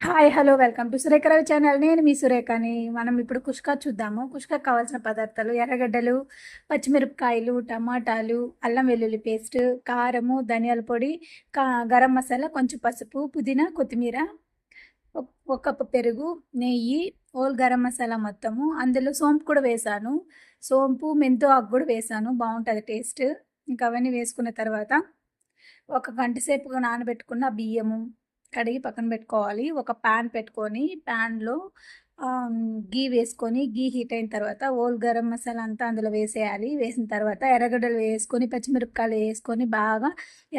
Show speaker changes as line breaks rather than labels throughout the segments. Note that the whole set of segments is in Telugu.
Hi hello welcome to Surekha Ravi channel. నేను మీ సురేఖని. మనం ఇప్పుడు కుష్కా చూద్దాము. కుష్కాకు కావాల్సిన పదార్థాలు: ఎర్రగడ్డలు, పచ్చిమిరపకాయలు, టమాటాలు, అల్లం వెల్లుల్లి పేస్ట్, కారము, ధనియాల పొడి, గరం మసాలా, కొంచెం పసుపు, పుదీనా, కొత్తిమీర, ఒక కప్పు పెరుగు, నెయ్యి, ఓల్ గరం మసాలా మొత్తము. అందులో సోంపు కూడా వేసాను. సోంపు, మెంతో ఆకు కూడా వేసాను, బాగుంటుంది టేస్ట్. ఇంకా అవన్నీ వేసుకున్న తర్వాత ఒక గంట సేపు నానబెట్టుకున్న బియ్యము కడిగి పక్కన పెట్టుకోవాలి. ఒక ప్యాన్ పెట్టుకొని ప్యాన్లో గీ వేసుకొని, గీ హీట్ అయిన తర్వాత ఓల్ గరం మసాలా అంతా అందులో వేసేయాలి. వేసిన తర్వాత ఎర్రగడ్డలు వేసుకొని, పచ్చిమిరపకాయలు వేసుకొని, బాగా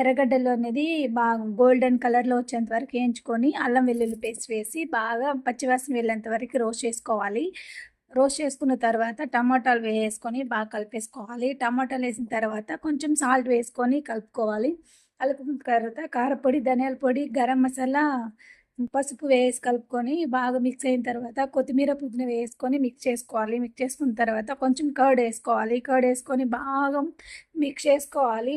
ఎర్రగడ్డలు అనేది బాగా గోల్డెన్ కలర్లో వచ్చేంత వరకు వేయించుకొని, అల్లం వెల్లుల్లి పేస్ట్ వేసి బాగా పచ్చివాసన వెళ్ళేంత వరకు రోస్ట్ చేసుకోవాలి. రోస్ట్ చేసుకున్న తర్వాత టమాటాలు వేసుకొని బాగా కలిపేసుకోవాలి. టమాటాలు వేసిన తర్వాత కొంచెం సాల్ట్ వేసుకొని కలుపుకోవాలి. కలుపుకున్న తర్వాత కారపొడి, ధనియాల పొడి, గరం మసాలా, పసుపు వేసి కలుపుకొని బాగా మిక్స్ అయిన తర్వాత కొత్తిమీర, పుదీనా వేసుకొని మిక్స్ చేసుకోవాలి. మిక్స్ చేసుకున్న తర్వాత కొంచెం కర్డ్ వేసుకోవాలి. కర్డ్ వేసుకొని బాగా మిక్స్ చేసుకోవాలి.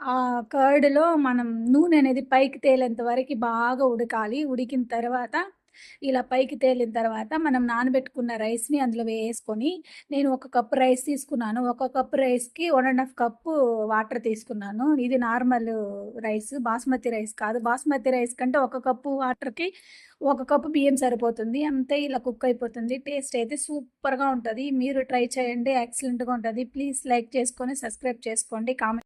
ఆ కర్డ్లో మనం నూనె అనేది పైకి తేలేంత వరకు బాగా ఉడకాలి. ఉడికిన తర్వాత ఇలా పైకి తేలిన తర్వాత మనం నానబెట్టుకున్న రైస్ని అందులో వేసుకొని, నేను ఒక కప్పు రైస్ తీసుకున్నాను. ఒక కప్పు రైస్కి 1½ కప్పు వాటర్ తీసుకున్నాను. ఇది నార్మల్ రైస్, బాస్మతి రైస్ కాదు. బాస్మతి రైస్ కంటే ఒక కప్పు వాటర్కి ఒక కప్పు బియ్యం సరిపోతుంది. అంతే, ఇలా కుక్ అయిపోతుంది. టేస్ట్ అయితే సూపర్గా ఉంటుంది. మీరు ట్రై చేయండి, ఎక్సలెంట్గా ఉంటుంది. ప్లీజ్ లైక్ చేసుకొని సబ్స్క్రైబ్ చేసుకోండి, కామెంట్